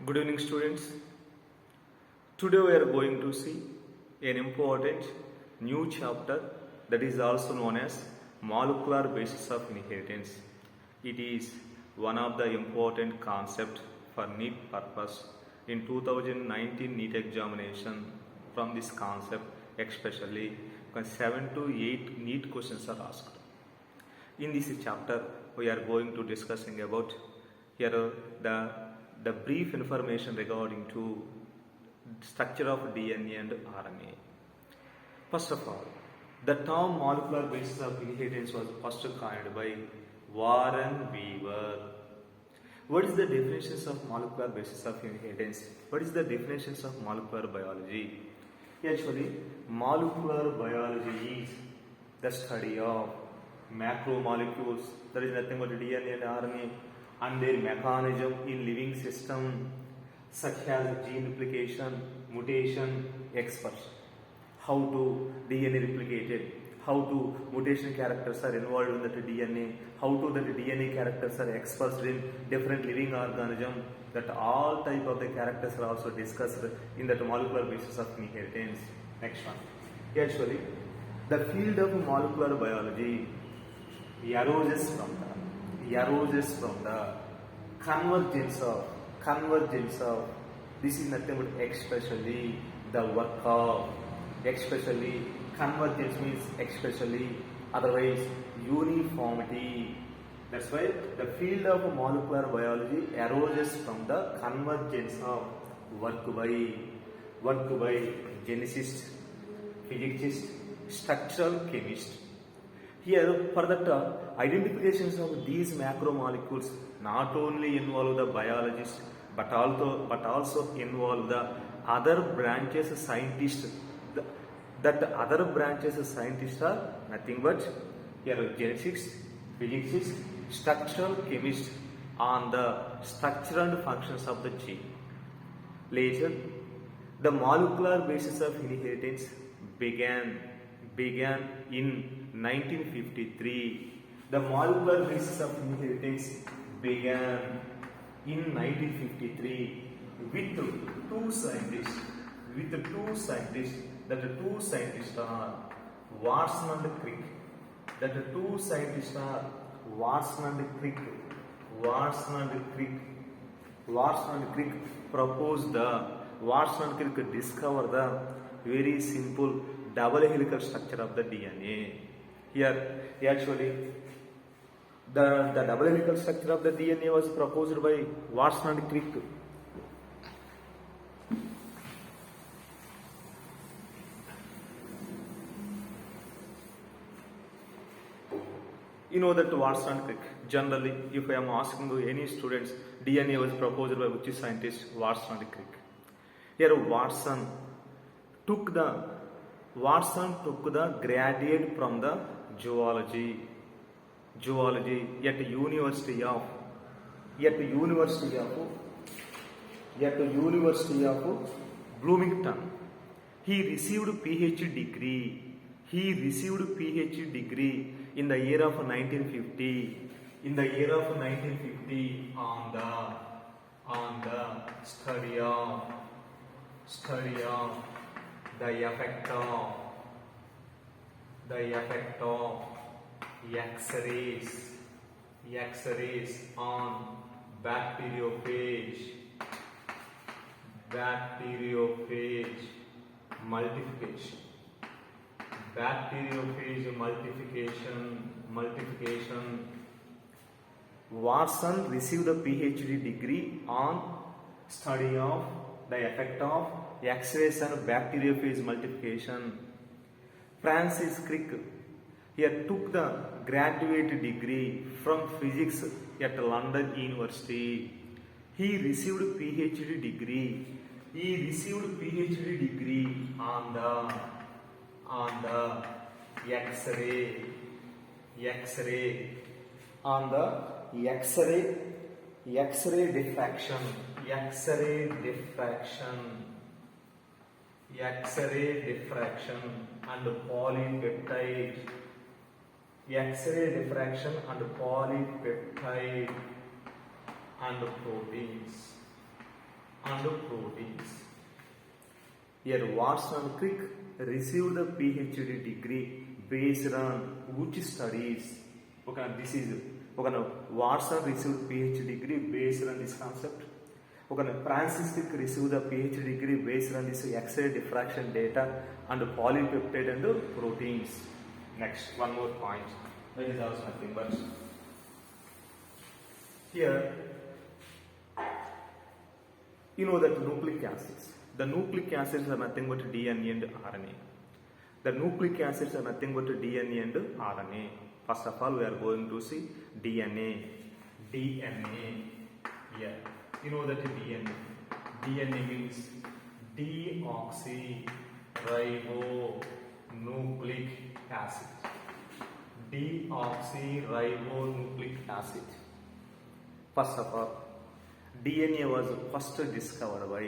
Good evening, students. Today we are going to see an important new chapter that is also known as molecular basis of inheritance. It is one of the important concepts for NEET purpose. In 2019 NEET examination, from this concept especially 7 to 8 NEET questions are asked. In this chapter, we are going to discussing about here the brief information regarding to structure of DNA and RNA. First of all, the term molecular basis of inheritance was first coined by Warren Weaver. What is the definitions of molecular basis of inheritance? What is the definitions of molecular biology? Actually, molecular biology is the study of macromolecules, that is nothing but DNA and RNA, and their mechanism in living system such as gene replication, mutation, expression. How to DNA replicated, how to mutation characters are involved in that DNA, how to that DNA characters are expressed in different living organism, that all type of the characters are also discussed in that molecular basis of inheritance. Next one. Actually, the field of molecular biology arises from the convergence of this is nothing but especially the work of especially convergence means especially otherwise uniformity. That's why the field of molecular biology arises from the convergence of work by geneticists, physicists, structural chemists. Here, for that identifications of these macromolecules not only involve the biologists but also involve the other branches scientists. That other branches scientists are nothing but here genetics, physicists, structural chemists on the structure and functions of the gene. Later, the molecular basis of inheritance began in 1953. The molecular basis of inheritance began in 1953 with two scientists. That the two scientists are Watson and Crick. Watson and Crick discovered the very simple double helical structure of the DNA. Here, actually, the double helical structure of the DNA was proposed by Watson and Crick. You know that Watson and Crick. Generally, if I am asking any students, DNA was proposed by which scientist? Watson and Crick. Here, Watson took the graduate from the zoology at University of Bloomington. He received PhD degree in the year of 1950. On the study of the effect of X-rays on bacteriophage multiplication. Watson received a PhD degree on study of the effect of X-rays on bacteriophage multiplication. Francis Crick here took the graduate degree from physics at London University. He received PhD degree on the X-ray diffraction and polypeptide. X-ray diffraction and polypeptide and proteins and proteins. Here Watson Crick received the PhD degree based on which studies? Okay, this is okay. Watson received PhD degree based on this concept. Okay, Francis Crick received the PhD degree based on this X-ray diffraction data and polypeptide and proteins. Next, one more point. That is also nothing but here you know that nucleic acids. The nucleic acids are nothing but DNA and RNA. The nucleic acids are nothing but DNA and RNA. First of all, we are going to see DNA. DNA. Yeah. You know that DNA. DNA means deoxyribonucleic acid. Deoxyribonucleic acid. First of all, DNA was first discovered by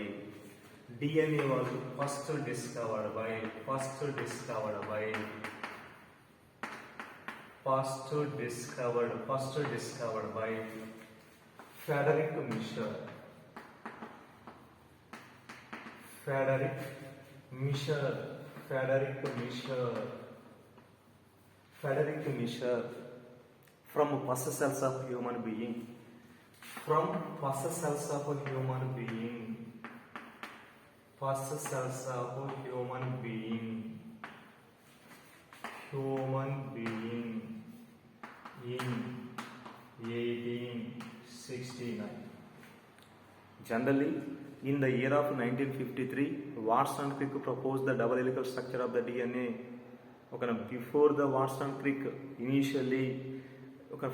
Frederick Michel. From pus cells of human being. Pus cells of human being in 1869. Generally, in the year of 1953, Watson Crick proposed the double helical structure of the DNA. Okay, before the Watson Crick, initially,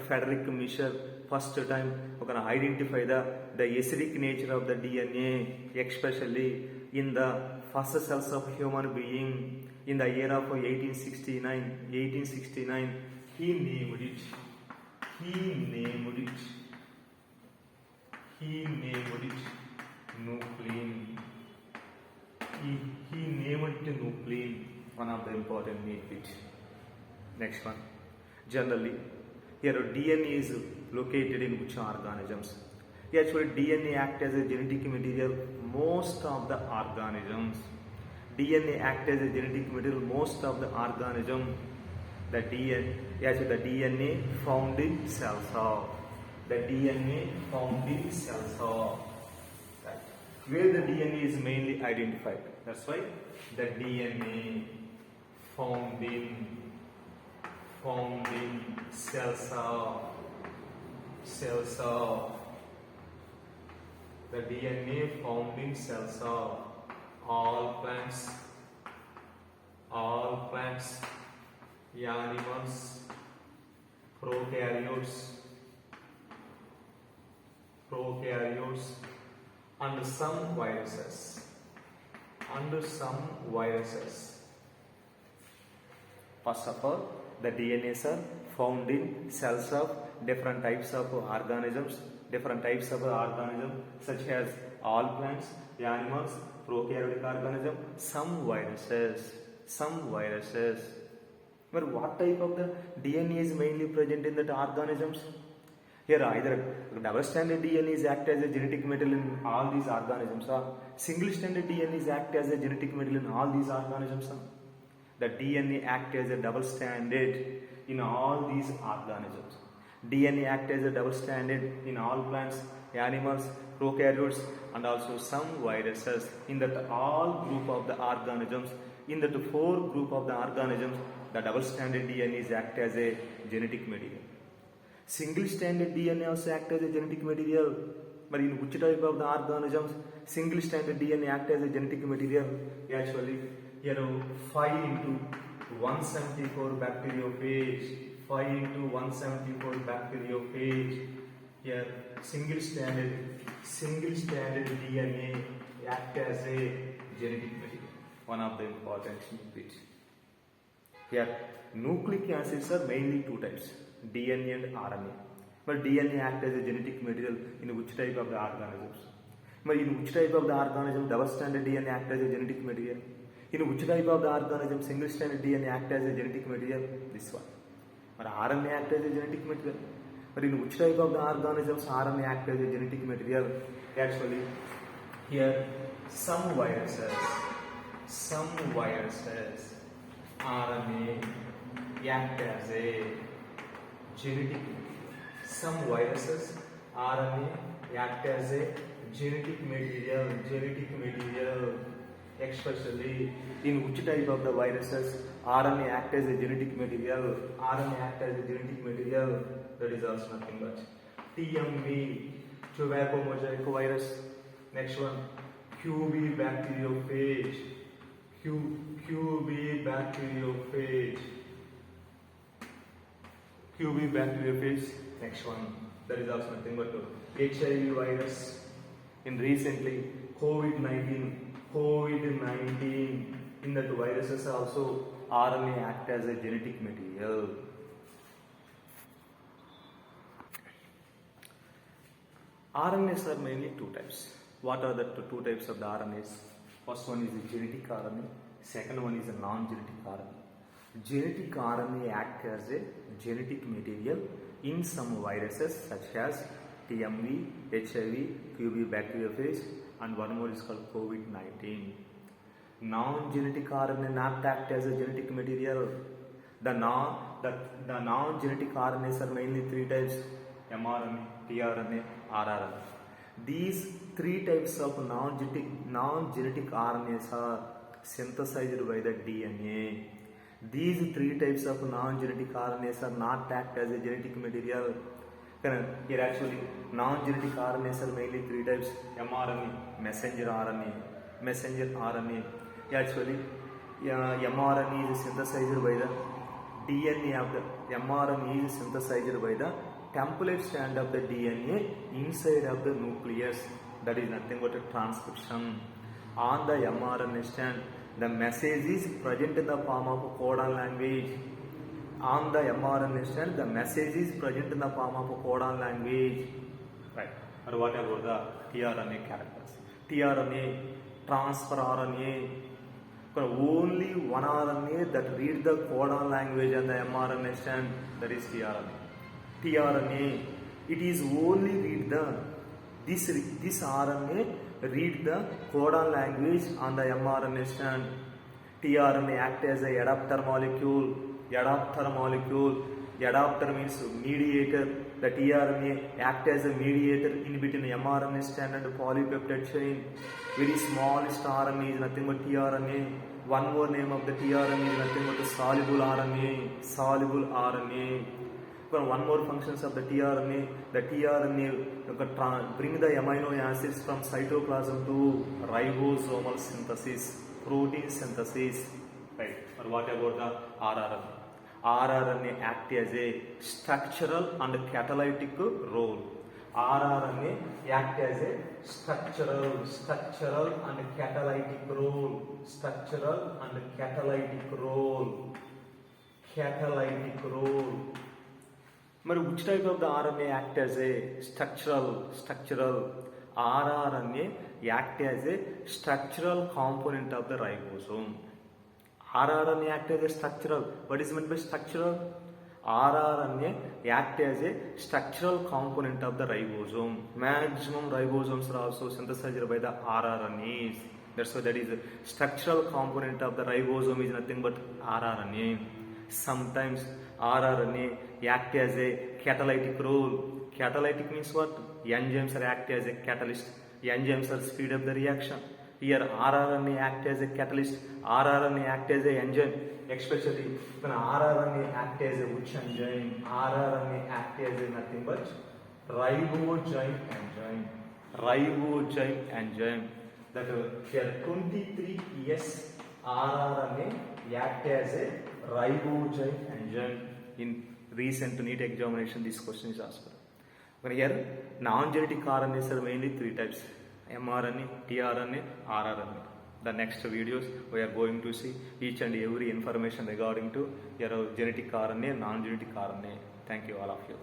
Frederick Michel first time identify the acidic nature of the DNA, especially in the first cells of human being in the year of 1869. He named it nuclein. He named it nuclein, one of the important name bit. Next one. Generally, here DNA is located in which organisms? Actually, DNA acts as a genetic material most of the organisms. DNA acts as a genetic material most of the organisms. The DNA found in cells of. Right. Where the DNA is mainly identified. That's why the DNA found in cells of. The DNA found in cells of all plants, animals, prokaryotes, and some viruses. First of all, the DNAs are found in cells of different types of organisms such as all plants, animals, prokaryotic organisms, some viruses. But what type of the DNA is mainly present in the organisms? Here either double-stranded DNA is act as a genetic material in all these organisms, or single-stranded DNA is act as a genetic material in all these organisms. The DNA act as a double-stranded in all these organisms. DNA act as a double-stranded in all plants, animals, prokaryotes, and also some viruses. In that all group of the organisms, in that four group of the organisms, the double-stranded DNA is act as a genetic material. Single-stranded DNA also act as a genetic material. But in which type of the organisms single-stranded DNA act as a genetic material? Actually, 5 into 174 bacteriophage. Here, single-stranded DNA act as a genetic material. One of the important bits. Here, nucleic acids are mainly two types, DNA and RNA. But DNA act as a genetic material in which type of the organisms? But in which type of the organism double-stranded DNA act as a genetic material? In which type of the organism single-stranded DNA act as a genetic material? This one. But RNA act as a genetic material. But in which type of the organisms RNA act as a genetic material? Actually, Here, some viruses RNA act as a genetic. Some viruses RNA act as a genetic material, especially in which type of the viruses RNA act as a genetic material, that is also nothing but TMV, tobacco mosaic virus. Next one, QB bacteriophage, QB bacteriophage. Next one, that is also nothing but HIV virus. In recently COVID-19, in that viruses also RNA act as a genetic material. RNAs are mainly two types. What are the two types of the RNAs? First one is the genetic RNA, second one is a non-genetic RNA. Genetic RNA act as a genetic material in some viruses such as TMV, HIV, QB bacteriophage, and one more is called COVID-19. Non-genetic RNA not act as a genetic material. The non-genetic RNAs are mainly three types: mRNA, tRNA, rRNA. These three types of non-genetic RNAs are synthesized by the DNA. These three types of non-genetic RNAs are not act as a genetic material. Here actually non-genetic RNAs are mainly three types: mRNA, messenger RNA. Actually, mRNA is synthesized by the DNA of the mRNA is synthesized by the template strand of the DNA inside of the nucleus. That is nothing but a transcription. On the mRNA strand, the message is present in the form of a codon language. On the mRNA strand, the message is present in the form of a codon language. Right. Or what about the tRNA characters? tRNA, transfer RNA. Only one RNA that reads the codon language on the mRNA strand, that is tRNA. tRNA, it is only read this RNA read the codon language on the mRNA strand. tRNA act as a adapter molecule. Adapter means mediator. The tRNA act as a mediator in between mRNA strand and polypeptide chain. Very smallest RNA is nothing but tRNA. One more name of the tRNA is nothing but the soluble RNA. One more functions of the tRNA. The tRNA bring the amino acids from cytoplasm to ribosomal synthesis, protein synthesis. Right. Or what about the rRNA? rRNA act as a structural and catalytic role. rRNA act as a structural and catalytic role. But which type of the RNA act as a structural? rRNA act as a structural component of the ribosome. rRNA act as a structural. What is meant by structural? rRNA act as a structural component of the ribosome. Maximum ribosomes are also synthesized by the rRNAs. That's why that is a structural component of the ribosome is nothing but rRNA. Sometimes rRNA act as a catalytic role. Catalytic means what? Enzymes are act as a catalyst. Enzymes are speed up the reaction. Here rRNA act as a catalyst. rRNA act as a enzyme. Especially when rRNA act as a which enzyme? rRNA act as a nothing but ribozyme enzyme. That here 23S rRNA act as a ribozyme enzyme. In recent NEET examination, this question is asked. But here non-genetic RNAs are mainly three types: mRNA, tRNA, rRNA. The next videos we are going to see each and every information regarding to your genetic RNA, non-genetic RNA. Thank you all of you.